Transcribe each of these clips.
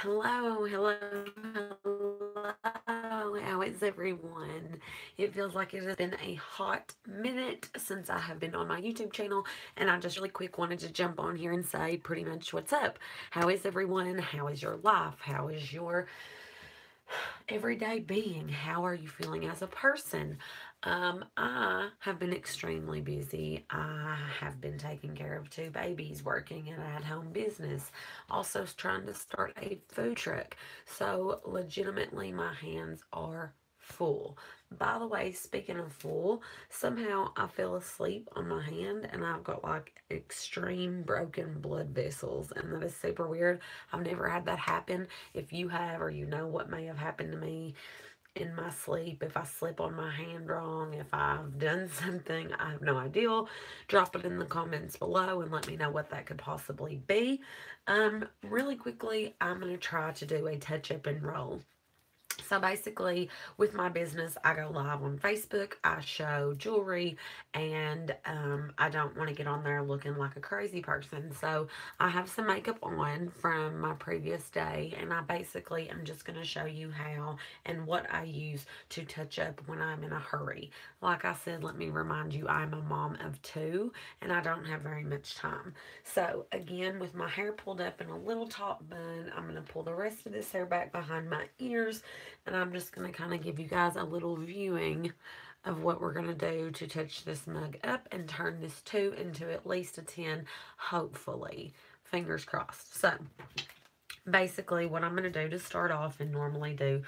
Hello, hello, hello. How is everyone? It feels like it has been a hot minute since I have been on my YouTube channel, and I just really quick wanted to jump on here and say pretty much what's up. How is everyone? How is your life? How is your everyday being? How are you feeling as a person? I have been extremely busy. I have been taking care of two babies, working an at home business, also trying to start a food truck. So, legitimately, my hands are full. By the way, speaking of full, somehow I fell asleep on my hand and I've got like extreme broken blood vessels, and that is super weird. I've never had that happen. If you have, or you know what may have happened to me in my sleep, if I slip on my hand wrong, if I've done something, I have no idea. Drop it in the comments below and let me know what that could possibly be. Really quickly, I'm going to try to do a touch up and roll. So basically, with my business, I go live on Facebook. I show jewelry, and I don't want to get on there looking like a crazy person. So I have some makeup on from my previous day, and I basically am just going to show you how and what I use to touch up when I'm in a hurry. Like I said, let me remind you, I'm a mom of two, and I don't have very much time. So again, with my hair pulled up in a little top bun, I'm going to pull the rest of this hair back behind my ears, and I'm just going to kind of give you guys a little viewing of what we're going to do to touch this mug up and turn this 2 into at least a 10, hopefully. Fingers crossed. So, basically, what I'm going to do to start off and normally do,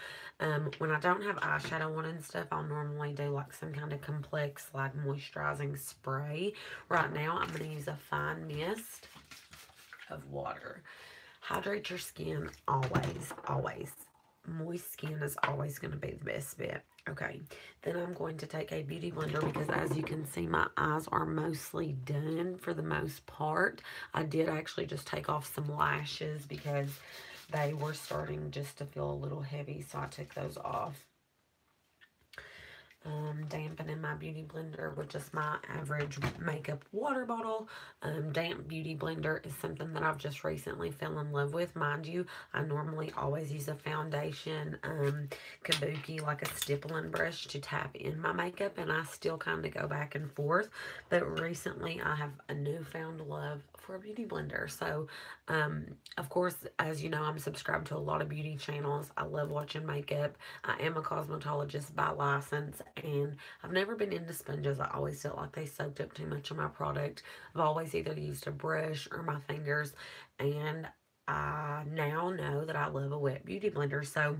when I don't have eyeshadow on and stuff, I'll normally do like some kind of complex, like moisturizing spray. Right now, I'm going to use a fine mist of water. Hydrate your skin always, always. Moist skin is always going to be the best bet. Okay, then I'm going to take a beauty blender because as you can see, my eyes are mostly done for the most part. I did actually just take off some lashes because they were starting just to feel a little heavy, so I took those off. Dampening my beauty blender with just my average makeup water bottle. Damp beauty blender is something that I've just recently fell in love with. Mind you, I normally always use a foundation kabuki, like a stippling brush to tap in my makeup, and I still kind of go back and forth. But recently, I have a newfound love for a beauty blender. So, of course, as you know, I'm subscribed to a lot of beauty channels. I love watching makeup. I am a cosmetologist by license, and I've never been into sponges. I always felt like they soaked up too much of my product. I've always either used a brush or my fingers, and I now know that I love a wet beauty blender. So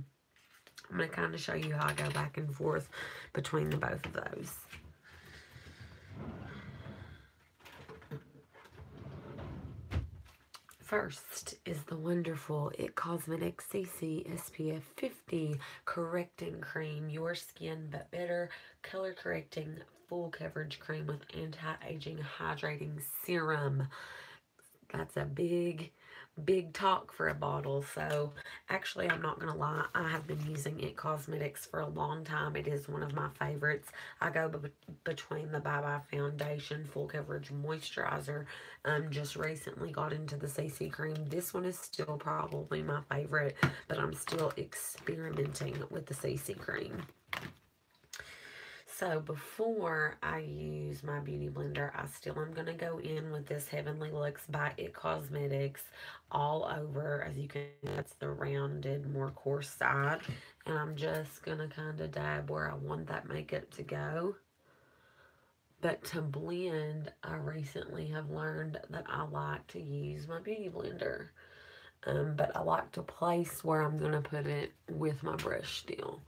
I'm going to kind of show you how I go back and forth between the both of those. First is the wonderful It Cosmetics CC SPF 50 Correcting Cream. Your skin but better. Color correcting full coverage cream with anti-aging hydrating serum. That's a big talk for a bottle. So actually, I'm not gonna lie, I have been using It Cosmetics for a long time. It is one of my favorites. I go between the Bye Bye Foundation Full Coverage Moisturizer. Just recently got into the CC cream. This one is still probably my favorite, but I'm still experimenting with the CC cream. So before I use my beauty blender, I still am going to go in with this Heavenly Looks by It Cosmetics all over. As you can see, that's the rounded, more coarse side. And I'm just going to kind of dab where I want that makeup to go. But to blend, I recently have learned that I like to use my beauty blender. But I like to place where I'm going to put it with my brush still.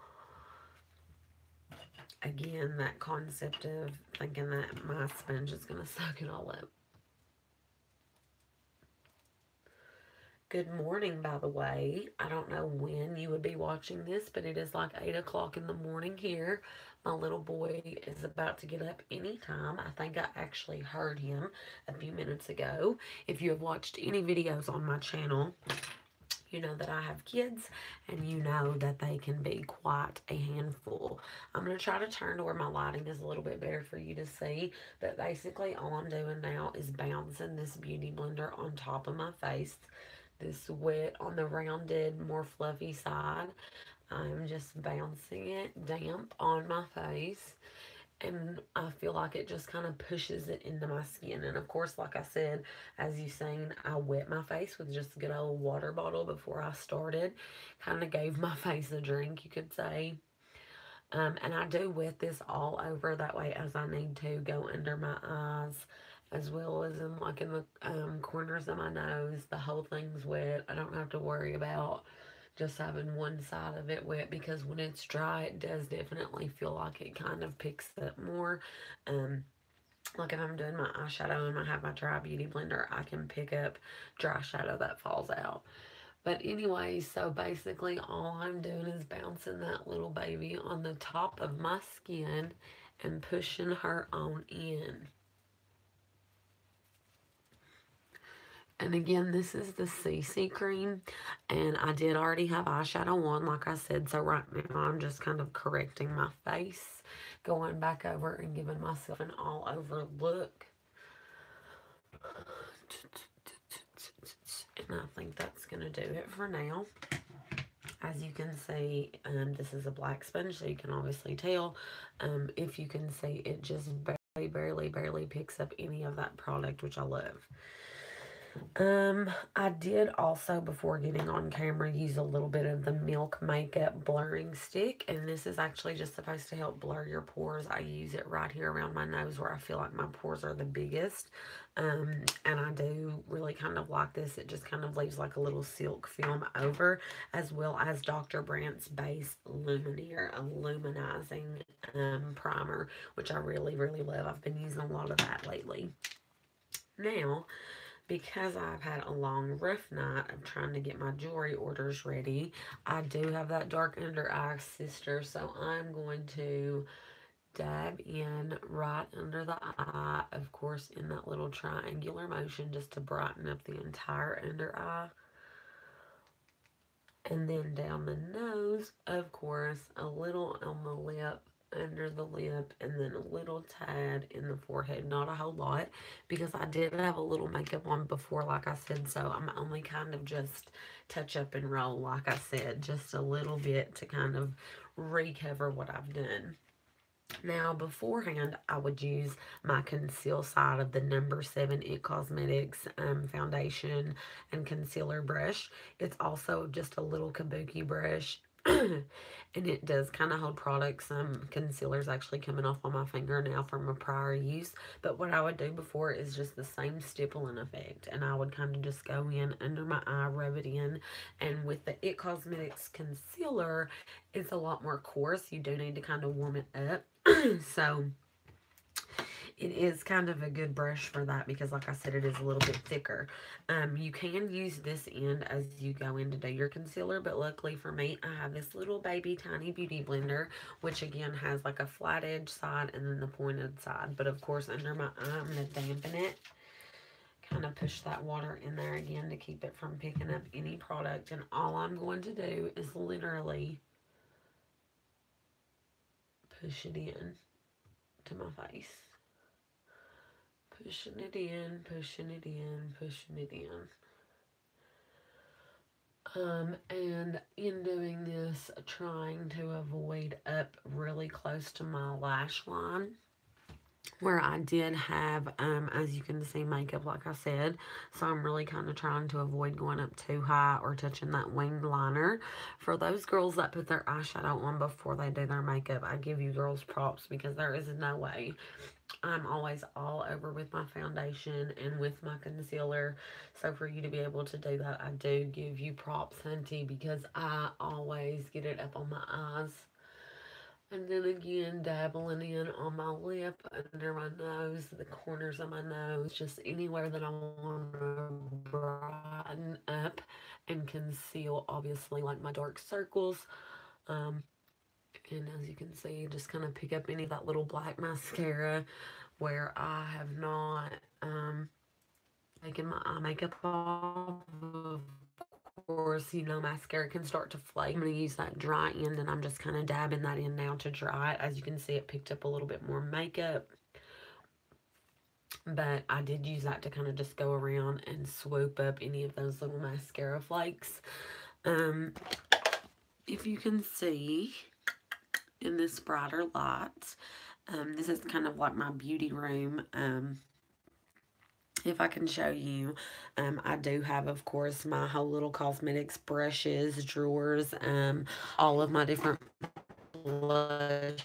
Again, that concept of thinking that my sponge is going to soak it all up. Good morning, by the way. I don't know when you would be watching this, but it is like 8 o'clock in the morning here. My little boy is about to get up anytime. I think I actually heard him a few minutes ago. If you have watched any videos on my channel, you know that I have kids, and you know that they can be quite a handful. I'm going to try to turn to where my lighting is a little bit better for you to see, but basically all I'm doing now is bouncing this beauty blender on top of my face. this wet on the rounded, more fluffy side. I'm just bouncing it damp on my face, and I feel like it just kind of pushes it into my skin. And of course, like I said, as you've seen, I wet my face with just a good old water bottle before I started. Kind of gave my face a drink, you could say. And I do wet this all over, that way as I need to go under my eyes, as well as in like in the corners of my nose. The whole thing's wet. I don't have to worry about just having one side of it wet, because when it's dry, it does definitely feel like it kind of picks up more. Um, like if I'm doing my eyeshadow and I have my dry beauty blender, I can pick up dry shadow that falls out. But anyway, so basically all I'm doing is bouncing that little baby on the top of my skin and pushing her on in. And again, this is the CC cream, and I did already have eyeshadow on, like I said, so right now I'm just kind of correcting my face, going back over and giving myself an all-over look. And I think that's going to do it for now. As you can see, this is a black sponge, so you can obviously tell. If you can see, it just barely picks up any of that product, which I love. I did also, before getting on camera, use a little bit of the Milk Makeup Blurring Stick, and this is actually just supposed to help blur your pores. I use it right here around my nose where I feel like my pores are the biggest, and I do really kind of like this. It just kind of leaves like a little silk film over, as well as Dr. Brandt's Base Lumineer Illuminizing Primer, which I really love. I've been using a lot of that lately. Now, because I've had a long, rough night of trying to get my jewelry orders ready, I do have that dark under eye, sister, so I'm going to dab in right under the eye, of course, in that little triangular motion, just to brighten up the entire under eye. And then down the nose, of course, a little on the lip, under the lip, and then a little tad in the forehead. Not a whole lot, because I did have a little makeup on before, like I said, so I'm only kind of just touch up and roll, like I said, just a little bit to kind of recover what I've done. Now, beforehand, I would use my conceal side of the number 7 IT Cosmetics foundation and concealer brush. It's also just a little kabuki brush. And it does kind of hold product. Some concealer's actually coming off on my finger now from a prior use. But what I would do before is just the same stippling effect. And I would kind of just go in under my eye, rub it in. And with the IT Cosmetics concealer, it's a lot more coarse. You do need to kind of warm it up. So it is kind of a good brush for that, because like I said, it is a little bit thicker. You can use this end as you go in to do your concealer, but luckily for me, I have this little baby tiny beauty blender, which again has like a flat edge side and then the pointed side. But of course, under my eye, I'm going to dampen it. Kind of push that water in there again to keep it from picking up any product. And all I'm going to do is literally push it in to my face. Pushing it in, pushing it in, pushing it in. And in doing this, trying to avoid up really close to my lash line, where I did have, as you can see, makeup, like I said. So I'm really kind of trying to avoid going up too high or touching that winged liner. For those girls that put their eyeshadow on before they do their makeup, I give you girls props, because there is no way. I'm always all over with my foundation and with my concealer. So for you to be able to do that, I do give you props, hunty, because I always get it up on my eyes. And then again, dabbling in on my lip, under my nose, the corners of my nose, just anywhere that I want to brighten up and conceal, obviously, like my dark circles. And as you can see, just kind of pick up any of that little black mascara where I have not taken my eye makeup off. Of course, you know, mascara can start to flake. I'm going to use that dry end, and I'm just kind of dabbing that in now to dry it. As you can see, it picked up a little bit more makeup. but I did use that to kind of just go around and swoop up any of those little mascara flakes. Um, if you can see in this brighter light, this is kind of like my beauty room. If I can show you, I do have, of course, my whole little cosmetics brushes, drawers, all of my different blushes,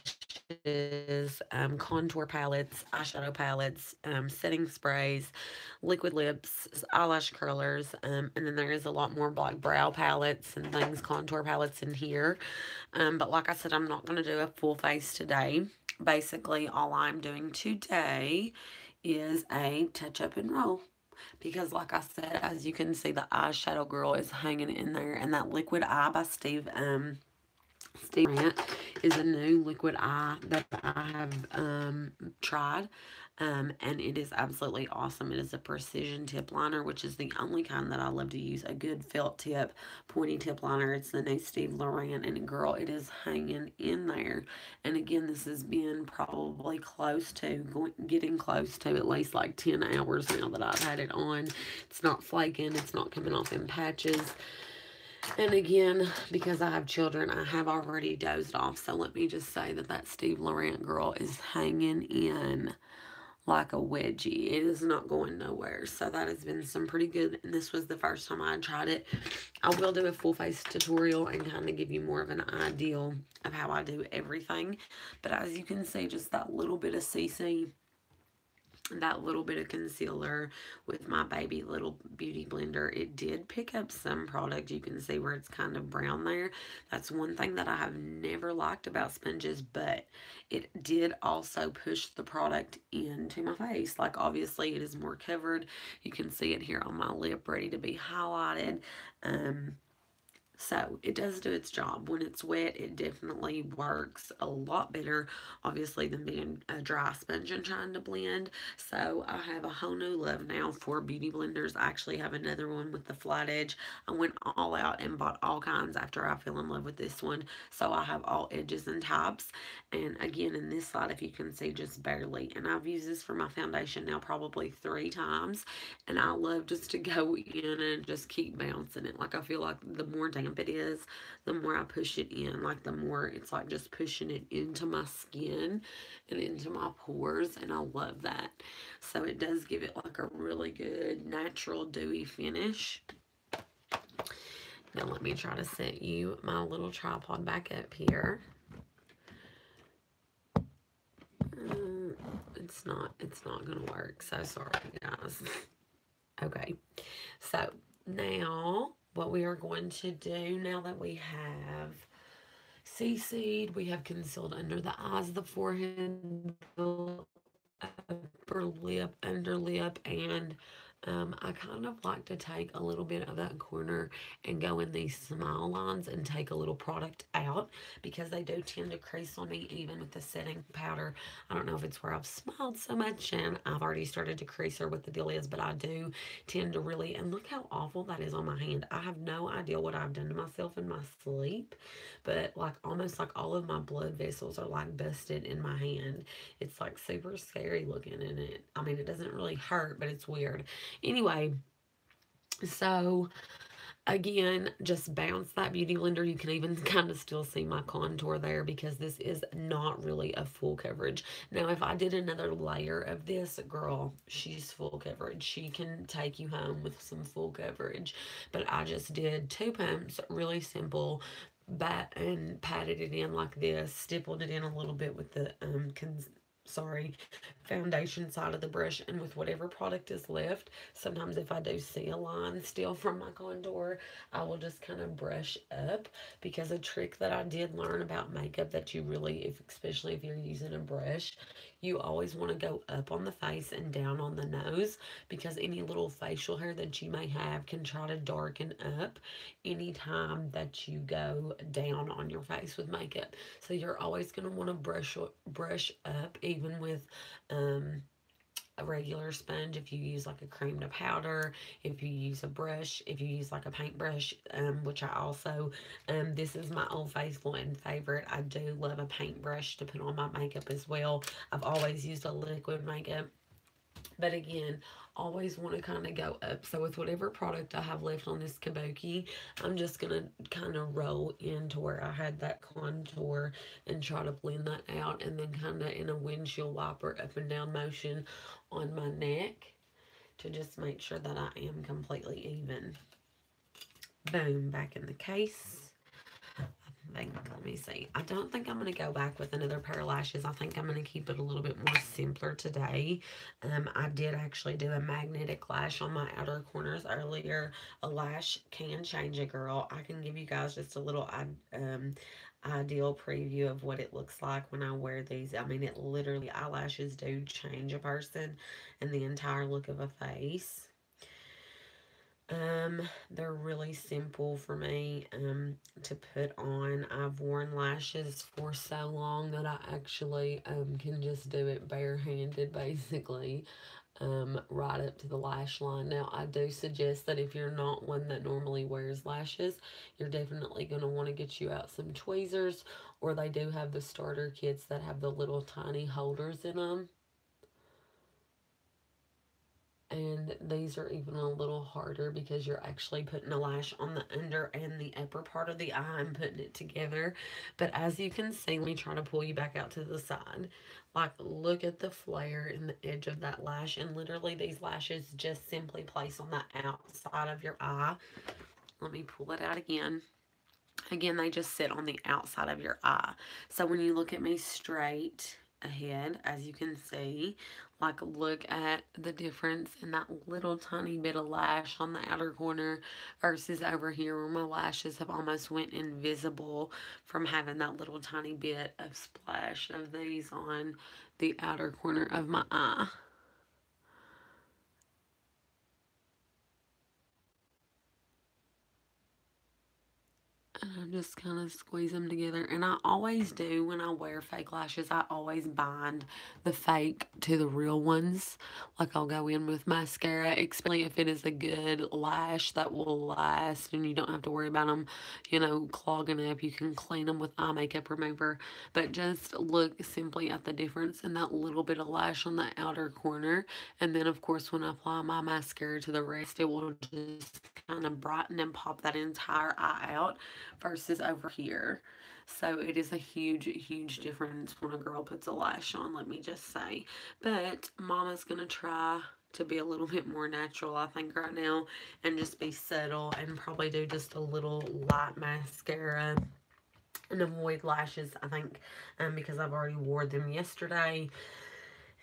contour palettes, eyeshadow palettes, setting sprays, liquid lips, eyelash curlers, and then there is a lot more like brow palettes and things, contour palettes in here. But like I said, I'm not going to do a full face today. Basically, all I'm doing today is a touch up and roll, because like I said, as you can see, the eyeshadow girl is hanging in there, and that liquid eye by Steve Rant is a new liquid eye that I have tried, and it is absolutely awesome. It is a precision tip liner, which is the only kind that I love to use. A good felt tip, pointy tip liner. It's the new Steve Laurent, and girl, it is hanging in there. And again, this has been probably close to, getting close to at least like 10 hours now that I've had it on. It's not flaking. It's not coming off in patches. And again, because I have children, I have already dozed off. So let me just say that that Steve Laurent girl is hanging in like a wedgie. It is not going nowhere. So that has been some pretty good. And this was the first time I tried it. I will do a full face tutorial and kind of give you more of an idea of how I do everything. But as you can see, just that little bit of CC, that little bit of concealer with my baby little beauty blender, it did pick up some product. You can see where it's kind of brown there. That's one thing that I have never liked about sponges, but it did also push the product into my face. Like, obviously it is more covered. You can see it here on my lip, ready to be highlighted. So it does do its job. When it's wet, it definitely works a lot better, obviously, than being a dry sponge and trying to blend. So I have a whole new love now for beauty blenders. I actually have another one with the flat edge. I went all out and bought all kinds after I fell in love with this one. So I have all edges and types. And again, in this side, if you can see, just barely. And I've used this for my foundation now probably 3 times. And I love just to go in and just keep bouncing it. Like, I feel like the more damp it is, the more I push it in. Like, the more it's like just pushing it into my skin and into my pores, and I love that. So it does give it like a really good natural dewy finish. Now let me try to set you my little tripod back up here. It's not gonna work, so sorry guys. Okay, so now what we are going to do, now that we have CC'd, we have concealed under the eyes, the forehead, the upper lip, under lip, and I kind of like to take a little bit of that corner and go in these smile lines and take a little product out, because they do tend to crease on me even with the setting powder. I don't know if it's where I've smiled so much and I've already started to crease her with the deal is, but I do tend to really, and look how awful that is on my hand. I have no idea what I've done to myself in my sleep, but like almost like all of my blood vessels are like busted in my hand. It's like super scary looking in it. I mean, it doesn't really hurt, but it's weird. Anyway, so again, just bounce that beauty blender. You can even kind of still see my contour there, because this is not really a full coverage. Now, if I did another layer of this, girl, she's full coverage. She can take you home with some full coverage. But I just did 2 pumps, really simple, and patted it in like this, stippled it in a little bit with the foundation side of the brush, and with whatever product is left, sometimes if I do see a line still from my contour, I will just kind of brush up, because a trick that I did learn about makeup that you really, especially if you're using a brush, you always want to go up on the face and down on the nose, because any little facial hair that you may have can try to darken up anytime that you go down on your face with makeup. So you're always going to want to brush up, even with a regular sponge. If you use like a cream to powder, if you use a brush, if you use like a paintbrush, which I also, this is my Old Faithful and favorite. I do love a paintbrush to put on my makeup as well. I've always used a liquid makeup But again, always want to kind of go up. So with whatever product I have left on this kabuki, I'm just going to kind of roll into where I had that contour and try to blend that out, and then kind of in a windshield wiper up and down motion on my neck to just make sure that I am completely even. Boom, back in the case. Let me see. I don't think I'm going to go back with another pair of lashes. I think I'm going to keep it a little bit more simpler today. I did actually do a magnetic lash on my outer corners earlier. A lash can change a girl. I can give you guys just a little ideal preview of what it looks like when I wear these. I mean, it literally, eyelashes do change a person and the entire look of a face. They're really simple for me to put on. I've worn lashes for so long that I actually can just do it barehanded basically, right up to the lash line. Now, I do suggest that if you're not one that normally wears lashes, you're definitely going to want to get you out some tweezers, or they do have the starter kits that have the little tiny holders in them. And these are even a little harder because you're actually putting a lash on the under and the upper part of the eye and putting it together. But as you can see, let me try to pull you back out to the side. Like, look at the flare in the edge of that lash. And literally, these lashes just simply place on the outside of your eye. Let me pull it out again. Again, they just sit on the outside of your eye. So when you look at me straight ahead, as you can see, like, look at the difference in that little tiny bit of lash on the outer corner versus over here where my lashes have almost went invisible from having that little tiny bit of splash of these on the outer corner of my eye. And I just kind of squeeze them together. And I always do when I wear fake lashes, I always bind the fake to the real ones. Like, I'll go in with mascara, especially if it is a good lash that will last and you don't have to worry about them, clogging up. You can clean them with eye makeup remover. But just look simply at the difference in that little bit of lash on the outer corner. And then, of course, when I apply my mascara to the rest, it will just kind of brighten and pop that entire eye out versus over here. So it is a huge, huge difference when a girl puts a lash on, let me just say. But Mama's going to try to be a little bit more natural, I think, right now, and just be subtle and probably do just a little light mascara and avoid lashes, I think, because I've already wore them yesterday.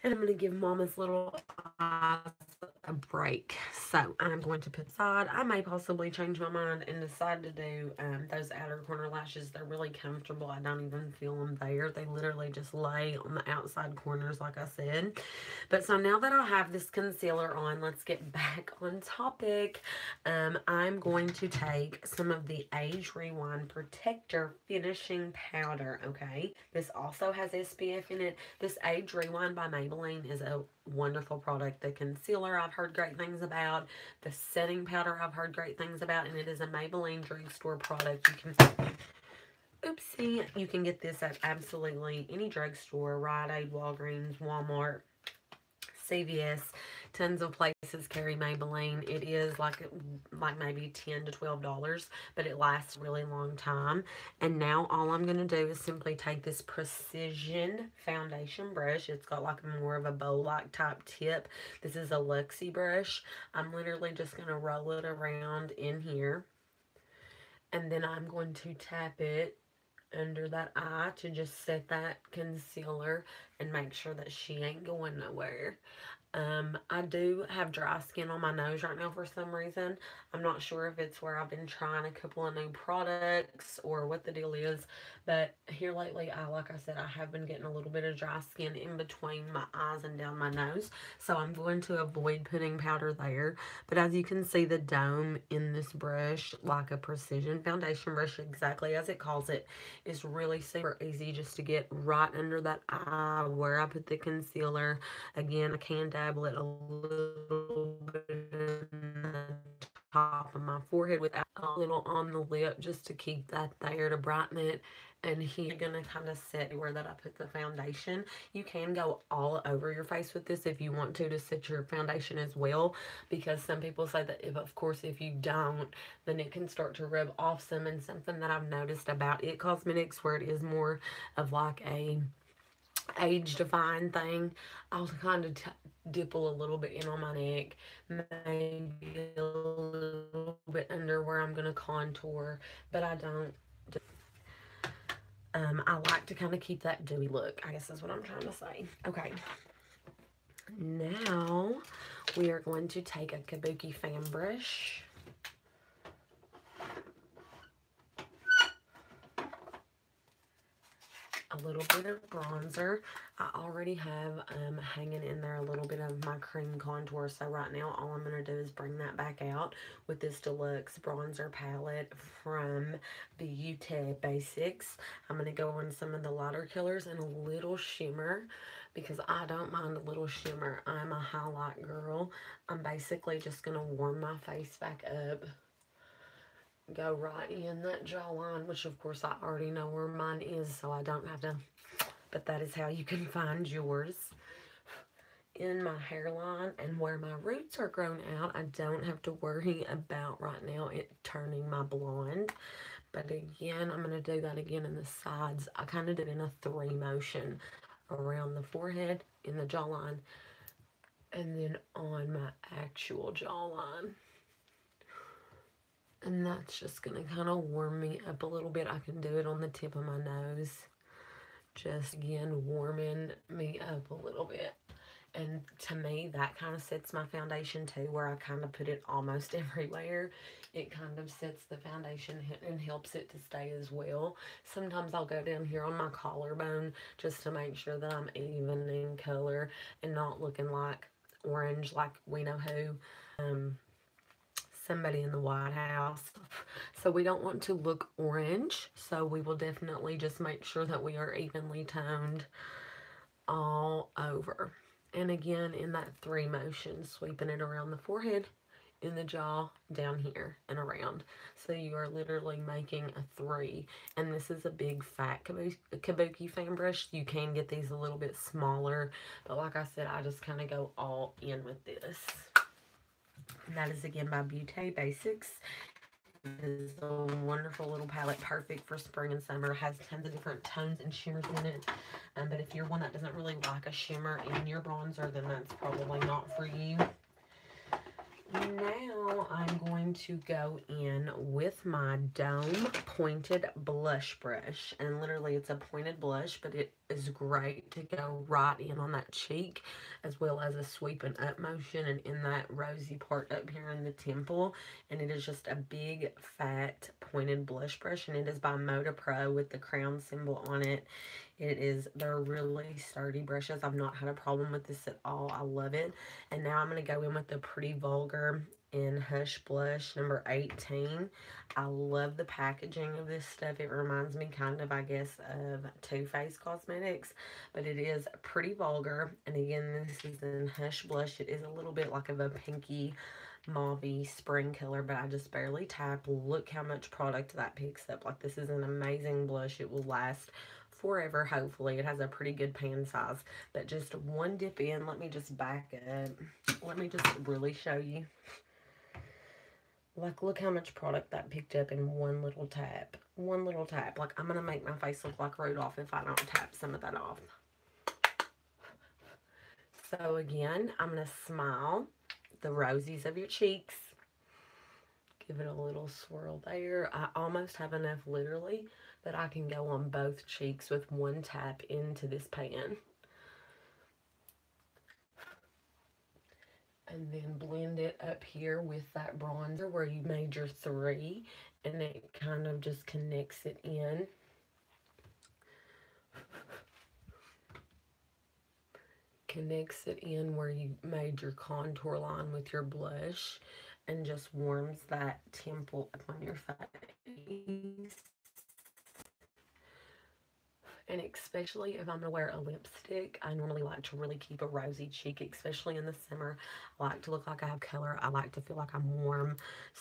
And I'm going to give Mama's little eyes a break. So I'm going to put aside. I may possibly change my mind and decide to do those outer corner lashes. They're really comfortable. I don't even feel them there. They literally just lay on the outside corners, like I said. But so now that I have this concealer on, let's get back on topic. I'm going to take some of the Age Rewind Protector Finishing Powder, okay? This also has SPF in it. This Age Rewind by Maybelline is a wonderful product. The concealer I've heard great things about. The setting powder I've heard great things about. And it is a Maybelline drugstore product. You can get this at absolutely any drugstore. Rite Aid, Walgreens, Walmart, CVS. Tons of places carry Maybelline. It is like maybe $10 to $12, but it lasts a really long time. And now all I'm going to do is simply take this Precision foundation brush. It's got like more of a bow-like type tip. This is a Luxie brush. I'm literally just going to roll it around in here. And then I'm going to tap it under that eye to just set that concealer and make sure that she ain't going nowhere. I do have dry skin on my nose right now for some reason. I'm not sure if it's where I've been trying a couple of new products or what the deal is, but here lately, like I said, I have been getting a little bit of dry skin in between my eyes and down my nose, so I'm going to avoid putting powder there. But as you can see, the dome in this brush, like a Precision foundation brush, exactly as it calls it, is really super easy just to get right under that eye where I put the concealer. Again, I can dabble it a little bit in the top of my forehead with a little on the lip just to keep that there to brighten it. And here I'm gonna kind of set where that I put the foundation. You can go all over your face with this if you want to set your foundation as well, because some people say that if, of course, if you don't, then it can start to rub off some. And something that I've noticed about IT Cosmetics, where it is more of like a age define thing, I'll kind of dipple a little bit in on my neck, maybe a little bit under where I'm going to contour, but I don't. I like to kind of keep that dewy look, I guess is what I'm trying to say. Okay, now we are going to take a Kabuki fan brush. A little bit of bronzer. I already have hanging in there a little bit of my cream contour, so right now all I'm going to do is bring that back out with this deluxe bronzer palette from Beauty Basics. I'm going to go on some of the lighter colors and a little shimmer, because I don't mind a little shimmer. I'm a highlight girl. I'm basically just going to warm my face back up, go right in that jawline, which of course I already know where mine is, so I don't have to, but that is how you can find yours. In my hairline and where my roots are grown out, I don't have to worry about right now it turning my blonde. But again, I'm going to do that again in the sides. I kind of did in a 3 motion around the forehead, in the jawline, and then on my actual jawline. And that's just going to kind of warm me up a little bit. I can do it on the tip of my nose. Just, again, warming me up a little bit. And to me, that kind of sets my foundation too, where I kind of put it almost everywhere. It kind of sets the foundation and helps it to stay as well. Sometimes I'll go down here on my collarbone just to make sure that I'm even in color and not looking like orange like we know who. Somebody in the White House. So we don't want to look orange, so we will definitely just make sure that we are evenly toned all over. And again, in that 3 motions, sweeping it around the forehead, in the jaw, down here, and around. So you are literally making a 3. And this is a big fat Kabuki fan brush. You can get these a little bit smaller, but like I said, I just kind of go all in with this. And that is again by Beauty Basics. It is a wonderful little palette, perfect for spring and summer. It has tons of different tones and shimmers in it. But if you're one that doesn't really like a shimmer in your bronzer, then that's probably not for you. Now I'm going to go in with my Dome Pointed Blush Brush. And literally it's a pointed blush, but it is great to go right in on that cheek, as well as a sweeping up motion and in that rosy part up here in the temple. And it is just a big, fat, pointed blush brush. And it is by Moda Pro with the crown symbol on it. They're really sturdy brushes. I've not had a problem with this at all. I love it. And now I'm going to go in with the Pretty Vulgar in Hush Blush number 18. I love the packaging of this stuff. It reminds me kind of, I guess, of Too Faced Cosmetics, but it is Pretty Vulgar. And again, this is in Hush Blush. It is a little bit like of a pinky mauvey spring color, but I just barely tap. Look how much product that picks up. Like, this is an amazing blush. It will last forever, hopefully. It has a pretty good pan size, but just one dip in. Let me just back up. Let me just really show you. Like, look how much product that picked up in one little tap. One little tap. Like, I'm going to make my face look like Rudolph if I don't tap some of that off. So, again, I'm going to smile the rosies of your cheeks. Give it a little swirl there. I almost have enough, literally, that I can go on both cheeks with one tap into this pan. And then blend it up here with that bronzer where you made your 3, and it kind of just connects it in. Connects it in where you made your contour line with your blush, and just warms that temple up on your face. And especially if I'm going to wear a lipstick, I normally like to really keep a rosy cheek, especially in the summer. I like to look like I have color. I like to feel like I'm warm.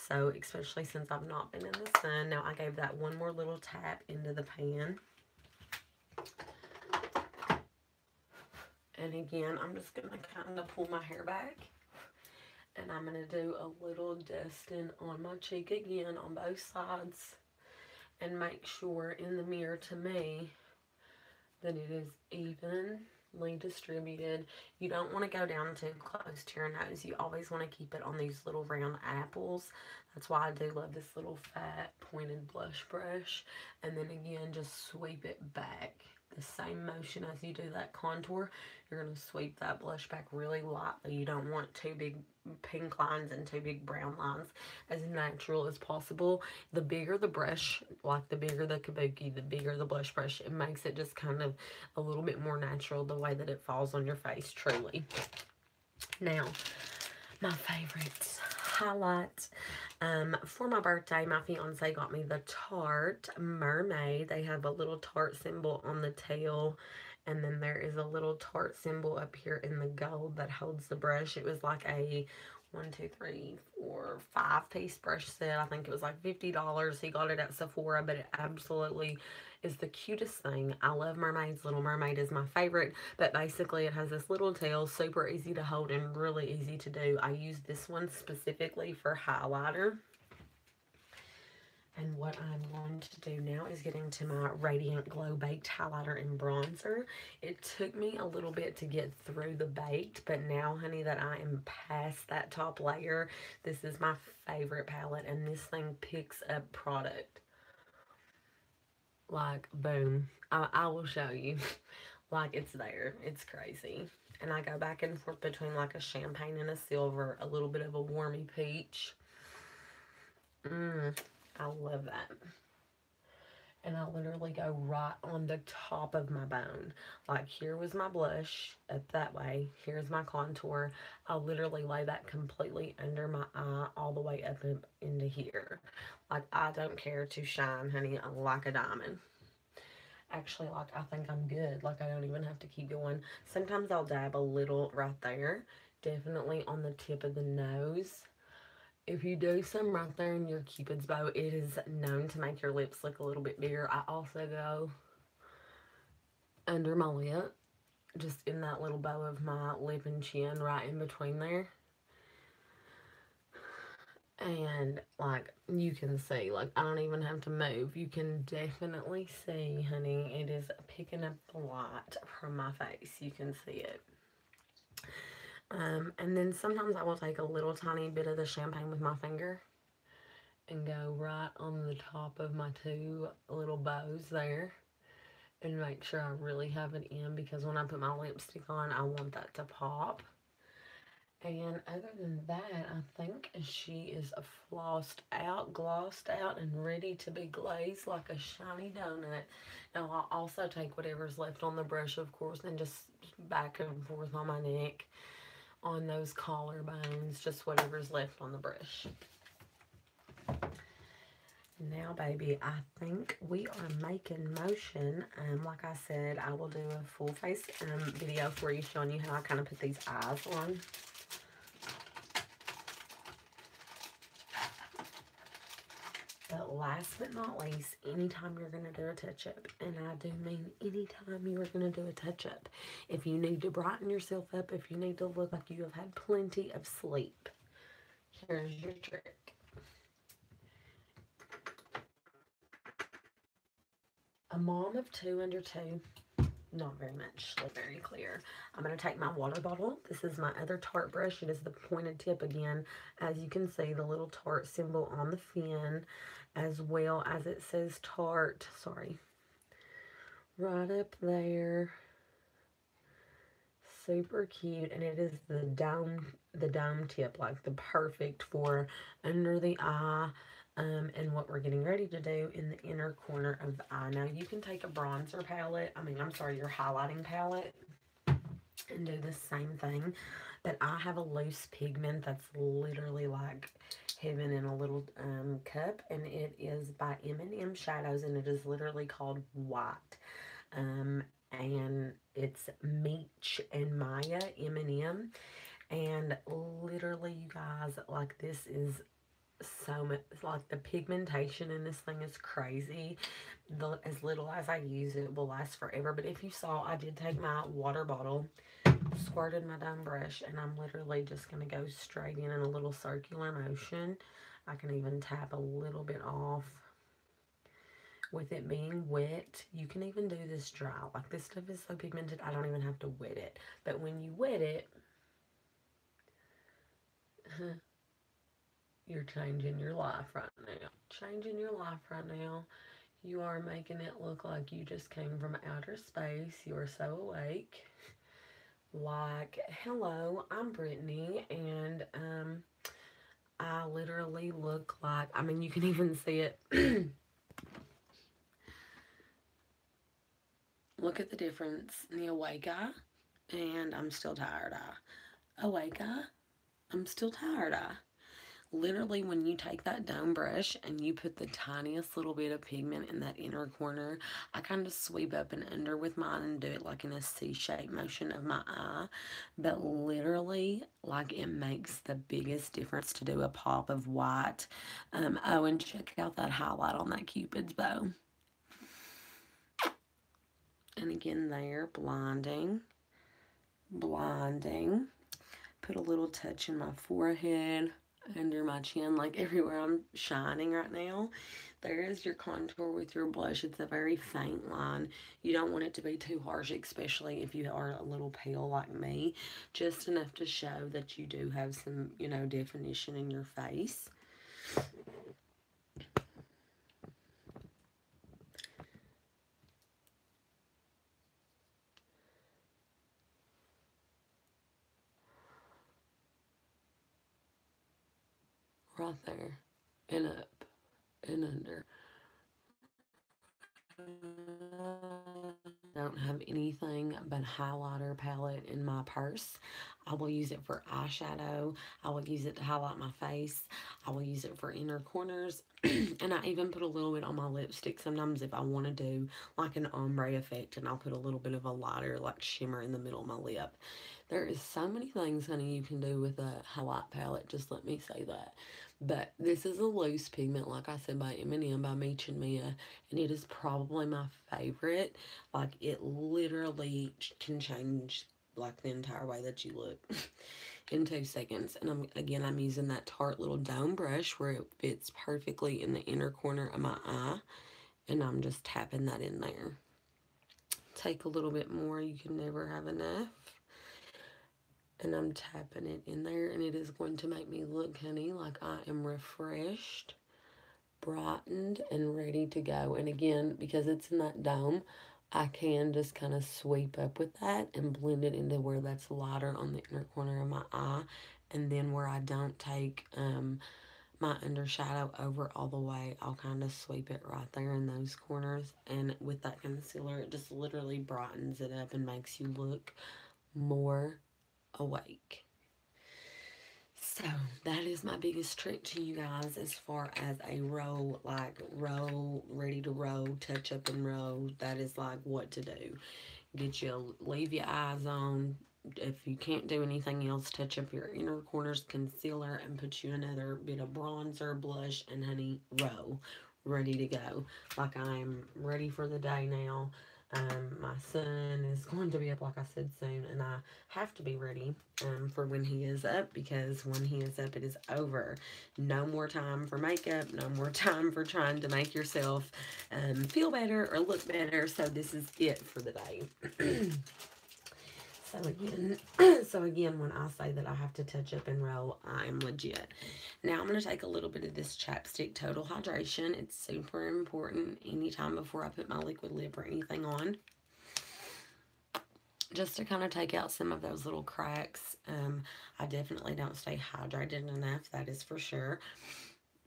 So especially since I've not been in the sun. Now I gave that one more little tap into the pan. And again, I'm just going to kind of pull my hair back. And I'm going to do a little dusting on my cheek again on both sides. And make sure in the mirror to me that it is evenly distributed. You don't want to go down too close to your nose. You always want to keep it on these little round apples. That's why I do love this little fat pointed blush brush. And then again, just sweep it back. The same motion as you do that contour, you're going to sweep that blush back really lightly. You don't want two big pink lines and two big brown lines. As natural as possible. The bigger the brush, like the bigger the kabuki, the bigger the blush brush, it makes it just kind of a little bit more natural the way that it falls on your face, truly. Now, my favorites. Highlight. For my birthday, my fiance got me the Tarte Mermaid. They have a little Tarte symbol on the tail, and then there is a little Tarte symbol up here in the gold that holds the brush. It was like a 1, 2, 3, 4, 5-piece brush set. I think it was like $50. He got it at Sephora, but it absolutely is the cutest thing. I love mermaids. Little Mermaid is my favorite, but basically it has this little tail, super easy to hold and really easy to do. I use this one specifically for highlighter. And what I'm going to do now is get into my Radiant Glow Baked Highlighter and Bronzer. It took me a little bit to get through the baked, but now, honey, that I am past that top layer, this is my favorite palette, and this thing picks up product. Like, boom. I will show you. Like, it's there. It's crazy. And I go back and forth between, like, a champagne and a silver, a little bit of a warmy peach. I love that. And I literally go right on the top of my bone. Like, here was my blush up that way. Here's my contour. I literally lay that completely under my eye all the way up into here. Like, I don't care to shine, honey, like a diamond. Actually, like, I think I'm good. Like, I don't even have to keep going. Sometimes I'll dab a little right there. Definitely on the tip of the nose. If you do some right there in your Cupid's bow, it is known to make your lips look a little bit bigger. I also go under my lip, just in that little bow of my lip and chin, right in between there. And, like, you can see, like, I don't even have to move. You can definitely see, honey, it is picking up the light from my face. You can see it. And then sometimes I will take a little tiny bit of the champagne with my finger and go right on the top of my two little bows there and make sure I really have it in, because when I put my lipstick on, I want that to pop. And other than that, I think she is flossed out, glossed out, and ready to be glazed like a shiny donut. Now, I'll also take whatever's left on the brush, of course, and just back and forth on my neck, on those collarbones, just whatever's left on the brush. Now, baby, I think we are making motion. Like I said, I will do a full face video for you, showing you how I kind of put these eyes on. But last but not least, anytime you're going to do a touch-up, and I do mean anytime you are going to do a touch-up, if you need to brighten yourself up, if you need to look like you have had plenty of sleep, here's your trick. A mom of 2 under 2, not very much, very clear. I'm going to take my water bottle. This is my other Tarte brush. It is the pointed tip again. As you can see, the little Tarte symbol on the fin, as well as it says Tarte, sorry, right up there. Super cute, and it is the dome tip, like the perfect for under the eye, and what we're getting ready to do in the inner corner of the eye. Now, you can take a bronzer palette, your highlighting palette, and do the same thing, but I have a loose pigment that's literally like heaven in a little cup, and it is by M&M Shadows, and it is literally called White. and it's Meech and Maya M&M. And literally, you guys, like, this is so much, like, the pigmentation in this thing is crazy. As little as I use it will last forever. But if you saw, I did take my water bottle, squirted my dome brush, and I'm literally just going to go straight in a little circular motion. I can even tap a little bit off. With it being wet, you can even do this dry. Like, this stuff is so pigmented, I don't even have to wet it. But when you wet it, you're changing your life right now. Changing your life right now. You are making it look like you just came from outer space. You are so awake. Like, hello, I'm Brittany, and I literally look like, I mean, you can even see it. Look at the difference in the awake eye, and I'm still tired eye. Awake eye, I'm still tired eye. Literally, when you take that dome brush and you put the tiniest little bit of pigment in that inner corner, I kind of sweep up and under with mine and do it like in a C-shaped motion of my eye. But literally, like, it makes the biggest difference to do a pop of white. Oh, and check out that highlight on that Cupid's bow. And again there, blinding. Put a little touch in my forehead, under my chin, like everywhere I'm shining right now. There is your contour with your blush. It's a very faint line. You don't want it to be too harsh, especially if you are a little pale like me. Just enough to show that you do have some, you know, definition in your face. Right there, and up, and under. Don't have anything but highlighter palette in my purse. I will use it for eyeshadow. I will use it to highlight my face. I will use it for inner corners. And I even put a little bit on my lipstick sometimes if I want to do like an ombre effect, and I'll put a little bit of a lighter like shimmer in the middle of my lip. There is so many things, honey, you can do with a highlight palette. Just let me say that. But this is a loose pigment, like I said, by M&M, by Meech and Mia, and it is probably my favorite. Like, it literally can change, like, the entire way that you look in 2 seconds. And I'm using that Tarte little dome brush where it fits perfectly in the inner corner of my eye, and I'm just tapping that in there. Take a little bit more. You can never have enough. And I'm tapping it in there, and it is going to make me look, honey, like I am refreshed, brightened, and ready to go. And again, because it's in that dome, I can just kind of sweep up with that and blend it into where that's lighter on the inner corner of my eye, and then where I don't take my undershadow over all the way, I'll kind of sweep it right there in those corners. And with that concealer, it just literally brightens it up and makes you look more awake. So that is my biggest trick to you guys as far as a roll, like roll, ready to roll, touch up and roll. That is like what to do. Leave your eyes on. If you can't do anything else, touch up your inner corners, concealer, and put you another bit of bronzer, blush, and honey, roll. Ready to go. Like, I am ready for the day now. My son is going to be up, like I said, soon, and I have to be ready for when he is up, because when he is up, it is over. No more time for makeup, no more time for trying to make yourself feel better or look better, so this is it for the day. So again, when I say that I have to touch up and roll, I am legit. Now I'm going to take a little bit of this chapstick Total Hydration. It's super important anytime before I put my liquid lip or anything on, just to kind of take out some of those little cracks. I definitely don't stay hydrated enough, that is for sure.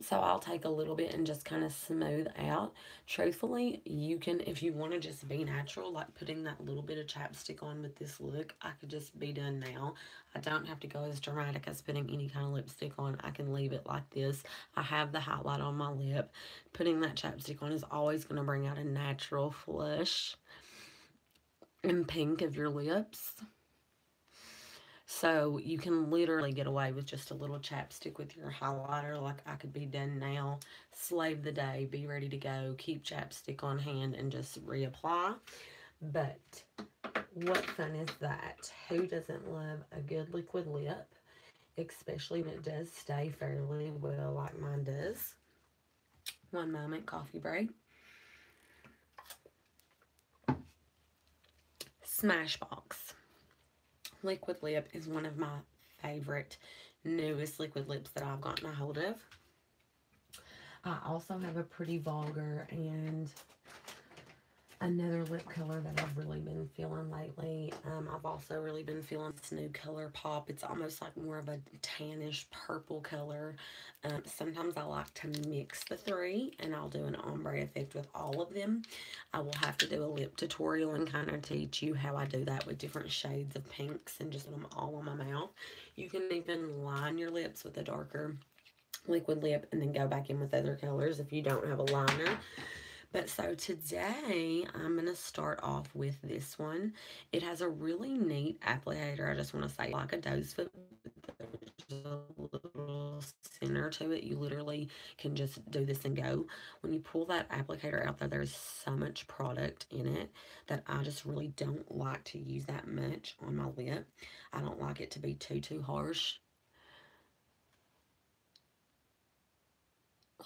So I'll take a little bit and just kind of smooth out. Truthfully, you can, if you want to just be natural, like putting that little bit of chapstick on with this look, I could just be done now. I don't have to go as dramatic as putting any kind of lipstick on. I can leave it like this. I have the highlight on my lip. Putting that chapstick on is always going to bring out a natural flush. and pink of your lips. So you can literally get away with just a little chapstick with your highlighter. Like I could be done now, slave the day, be ready to go, keep chapstick on hand and just reapply. But what fun is that? Who doesn't love a good liquid lip? Especially when it does stay fairly well like mine does. One moment, coffee break. Smashbox. Liquid lip is one of my favorite newest liquid lips that I've gotten a hold of. I also have a Pretty Vulgar and another lip color that I've really been feeling lately. I've also really been feeling this new ColourPop. It's almost like more of a tannish purple color. Sometimes I like to mix the three, and I'll do an ombre effect with all of them. I will have to do a lip tutorial and kind of teach you how I do that with different shades of pinks and just put them all on my mouth. You can even line your lips with a darker liquid lip and then go back in with other colors if you don't have a liner. But so today I'm going to start off with this one. It has a really neat applicator. I just want to say like a doe's foot. There's a little center to it. You literally can just do this and go. When you pull that applicator out there, there's so much product in it that I just really don't like to use that much on my lip. I don't like it to be too harsh.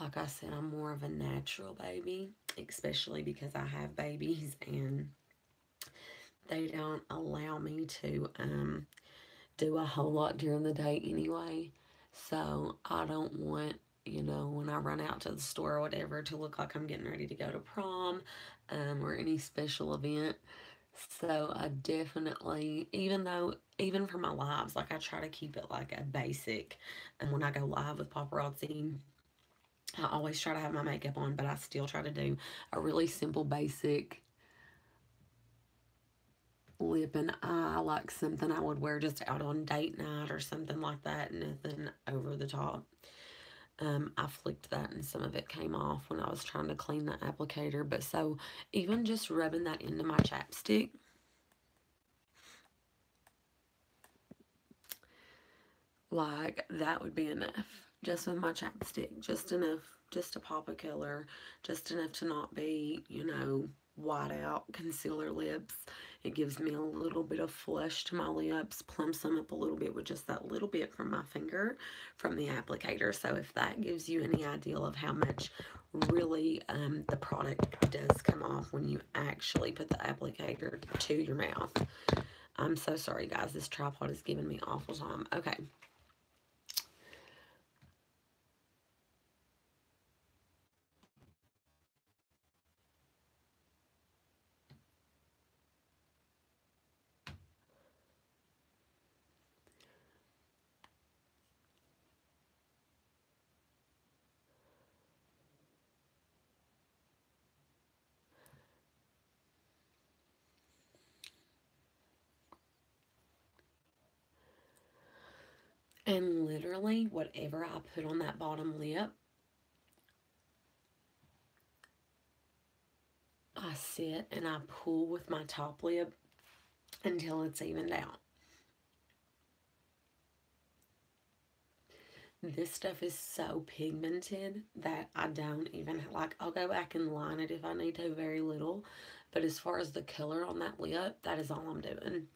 Like I said, I'm more of a natural baby, especially because I have babies and they don't allow me to do a whole lot during the day anyway. So I don't want, when I run out to the store or whatever, to look like I'm getting ready to go to prom or any special event. So I definitely, even for my lives, like I try to keep it like a basic. And when I go live with paparazzi, I always try to have my makeup on, but I still try to do a really simple, basic lip and eye, like something I would wear just out on date night or something like that. Nothing over the top. I flicked that and some of it came off when I was trying to clean the applicator. But so even just rubbing that into my chapstick, like that would be enough. Just with my chapstick, just enough, just to pop a color, just enough to not be, white out concealer lips. It gives me a little bit of flush to my lips, plumps them up a little bit with just that little bit from my finger from the applicator. So if that gives you any idea of how much really the product does come off when you actually put the applicator to your mouth. I'm so sorry, guys. This tripod is giving me awful time. Okay. And literally, whatever I put on that bottom lip, I sit and I pull with my top lip until it's evened out. This stuff is so pigmented that I don't even, like, I'll go back and line it if I need to, very little. But as far as the color on that lip, that is all I'm doing.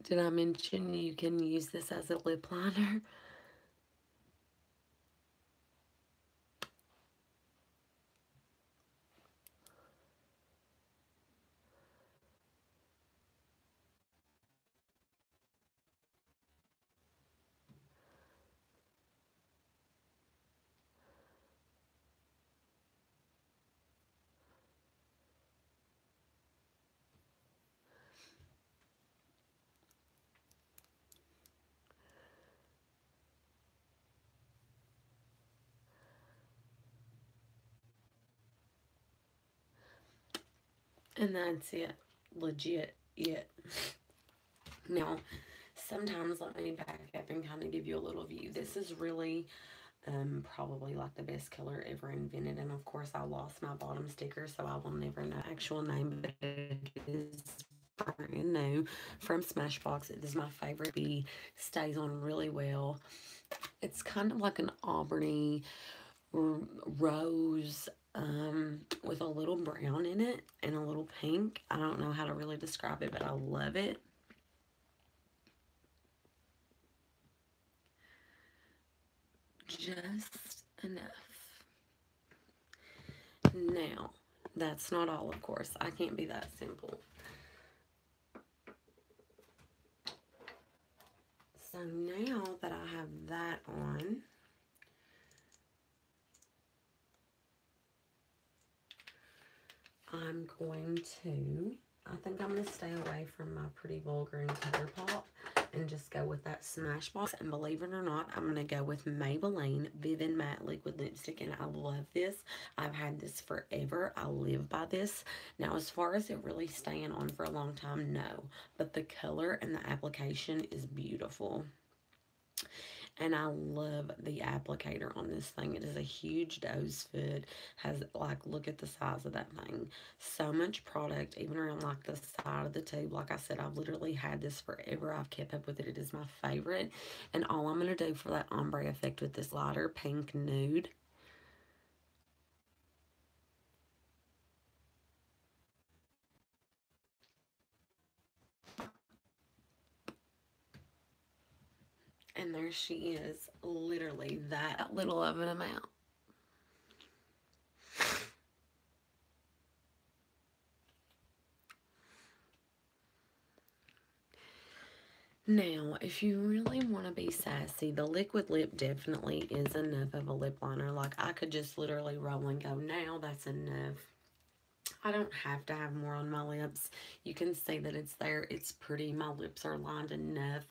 Did I mention you can use this as a lip liner? And that's it. Legit it. Now, sometimes let me back up and kind of give you a little view. This is really probably like the best color ever invented. And of course, I lost my bottom sticker, so I will never know the actual name, but it is brand new from Smashbox. It is my favorite. It stays on really well. It's kind of like an auburny rose with a little brown in it and a little pink. I don't know how to really describe it, but I love it. Just enough. Now, that's not all, of course. I can't be that simple. So now that I have that on, I'm going to, I think I'm going to stay away from my Pretty Vulgar and ColourPop and just go with that Smashbox. And believe it or not, I'm going to go with Maybelline Vivid Matte Liquid Lipstick. And I love this. I've had this forever. I live by this. Now, as far as it really staying on for a long time, no. But the color and the application is beautiful. And I love the applicator on this thing. It is a huge doe's foot. Has, like, look at the size of that thing. So much product, even around, like, the side of the tube. Like I said, I've literally had this forever. I've kept up with it. It is my favorite. And all I'm going to do for that ombre effect with this lighter pink nude, and there she is, literally that little of an amount. Now, if you really want to be sassy, the liquid lip definitely is enough of a lip liner. Like, I could just literally roll and go, now that's enough. I don't have to have more on my lips. You can see that it's there. It's pretty. My lips are lined enough.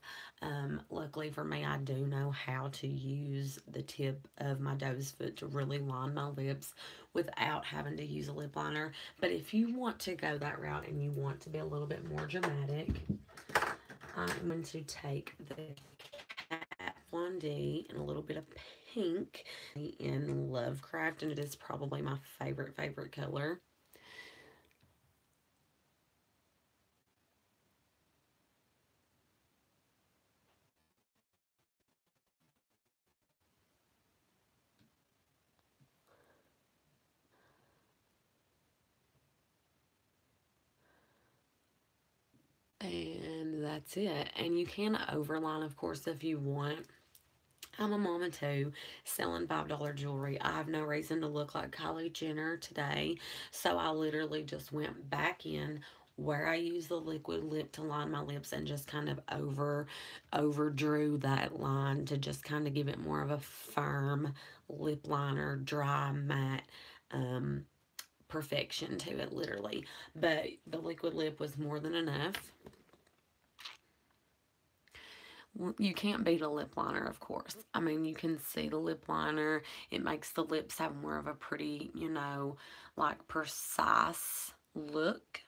Luckily for me, I do know how to use the tip of my doe's foot to really line my lips without having to use a lip liner. But if you want to go that route and you want to be a little bit more dramatic, I'm going to take the Kat Von D and a little bit of pink in Lovecraft, and it is probably my favorite color. And that's it. And you can overline, of course, if you want. I'm a mama too, selling $5 jewelry. I have no reason to look like Kylie Jenner today. So I literally just went back in where I use the liquid lip to line my lips and just kind of overdrew that line to just kind of give it more of a firm lip liner, dry, matte, perfection to it, literally. But the liquid lip was more than enough. You can't beat a lip liner, of course. I mean, you can see the lip liner. It makes the lips have more of a pretty, you know, like precise look.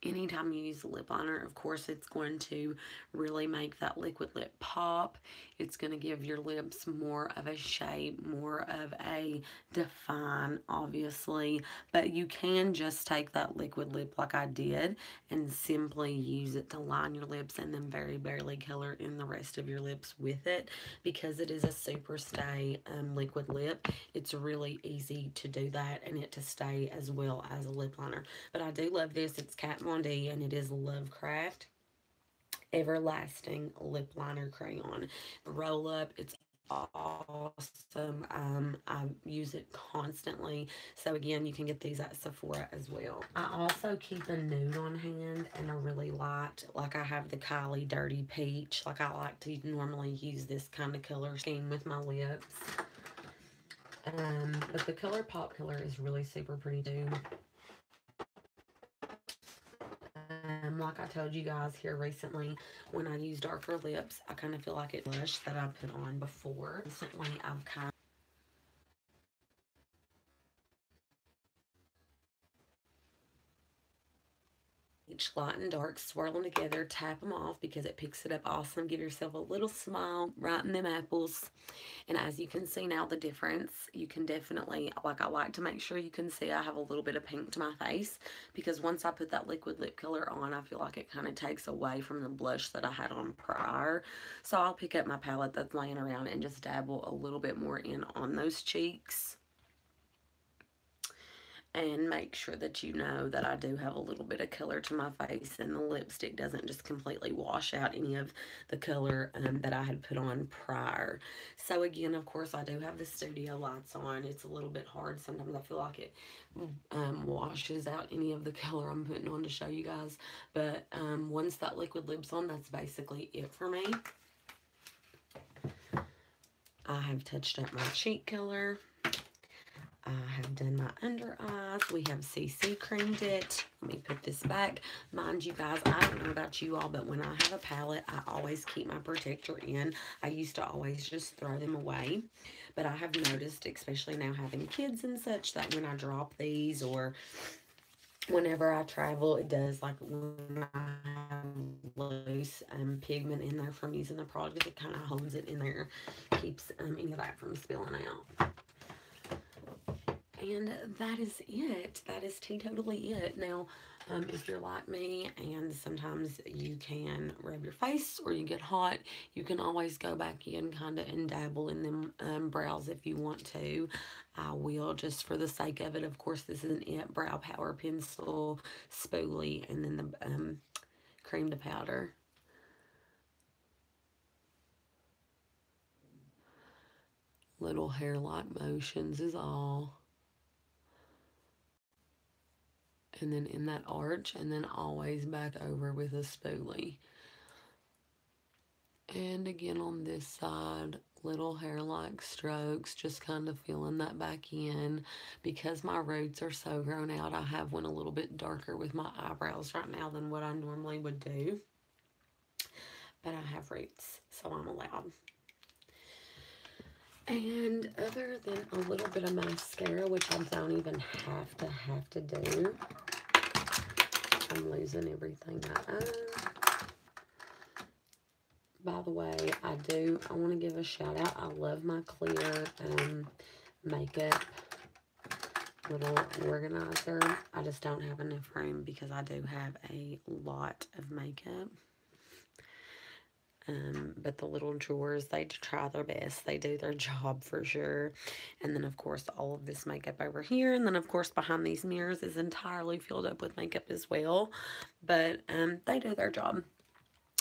Anytime you use a lip liner, of course, it's going to really make that liquid lip pop. It's going to give your lips more of a shape, more of a define, obviously. But you can just take that liquid lip like I did and simply use it to line your lips and then very barely color in the rest of your lips with it. Because it is a super stay liquid lip, it's really easy to do that and it to stay as well as a lip liner. But I do love this. It's Kat Von D and it is Lovecraft Everlasting Lip Liner Crayon. Roll up, it's awesome. I use it constantly. So again, you can get these at Sephora as well. I also keep a nude on hand and a really light, like I have the Kylie Dirty Peach. Like I like to normally use this kind of color scheme with my lips. But the ColourPop color is really super pretty too. Like I told you guys here recently, when I use darker lips, I kind of feel like it blush that I put on before. Recently, I've kind each light and dark, swirl them together, tap them off because it picks it up awesome. Give yourself a little smile right in them apples. And as you can see now the difference, you can definitely, like I like to make sure you can see I have a little bit of pink to my face, because once I put that liquid lip color on, I feel like it kind of takes away from the blush that I had on prior. So I'll pick up my palette that's laying around and just dabble a little bit more in on those cheeks. And make sure that you know that I do have a little bit of color to my face, and the lipstick doesn't just completely wash out any of the color that I had put on prior. So again, of course, I do have the studio lights on. It's a little bit hard. Sometimes I feel like it washes out any of the color I'm putting on to show you guys. But once that liquid lip's on, that's basically it for me. I have touched up my cheek color. I have done my under eyes. We have CC creamed it. Let me put this back. Mind you guys, I don't know about you all, but when I have a palette, I always keep my protector in. I used to always just throw them away. But I have noticed, especially now having kids and such, that when I drop these or whenever I travel, it does, like when I have loose pigment in there from using the product, it kind of holds it in there, keeps any of that from spilling out. And that is it. That is totally it. Now, if you're like me and sometimes you can rub your face or you get hot, you can always go back in kind of and dabble in them brows if you want to. I will, just for the sake of it. Of course, this is an It Brow Power Pencil spoolie, and then the cream to powder. Little hair-like motions is all. And then in that arch, and then always back over with a spoolie. And again on this side, little hair-like strokes, just kind of filling that back in. Because my roots are so grown out, I have one a little bit darker with my eyebrows right now than what I normally would do. But I have roots, so I'm allowed. And other than a little bit of mascara, which I don't even have to do. I'm losing everything I own. By the way, I want to give a shout out. I love my clear makeup little organizer. I just don't have enough room because I do have a lot of makeup. But the little drawers, they try their best. They do their job for sure. And then, of course, all of this makeup over here. And then, of course, behind these mirrors is entirely filled up with makeup as well. But they do their job.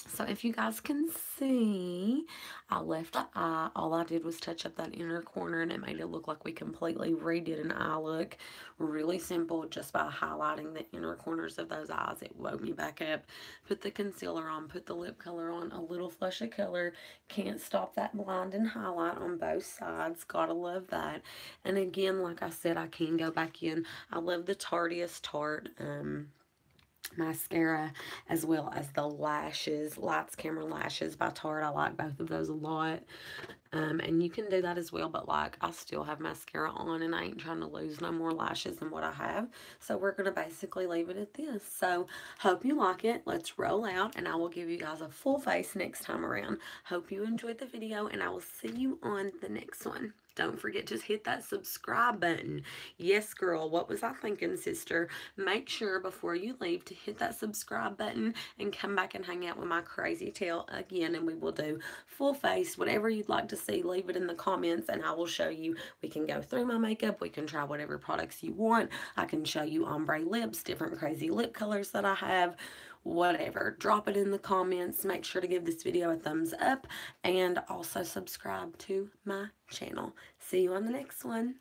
So if you guys can see, I left an eye. All I did was touch up that inner corner, and it made it look like we completely redid an eye look. Really simple, just by highlighting the inner corners of those eyes. It woke me back up. Put the concealer on, put the lip color on, a little flush of color. Can't stop that blinding highlight on both sides. Gotta love that. And again, like I said, I can go back in. I love the Tarteist Tarte mascara, as well as the lashes, Lights Camera Lashes by Tarte. I like both of those a lot. And you can do that as well, but like I still have mascara on and I ain't trying to lose no more lashes than what I have. So we're going to basically leave it at this. So hope you like it. Let's roll out and I will give you guys a full face next time around. Hope you enjoyed the video and I will see you on the next one. Don't forget to hit that subscribe button. Yes, girl, what was I thinking, sister? Make sure before you leave to hit that subscribe button and come back and hang out with my crazy tail again, and we will do full face, whatever you'd like to see. Leave it in the comments and I will show you. We can go through my makeup. We can try whatever products you want. I can show you ombre lips, different crazy lip colors that I have. Whatever, drop it in the comments. Make sure to give this video a thumbs up and also subscribe to my channel. See you on the next one.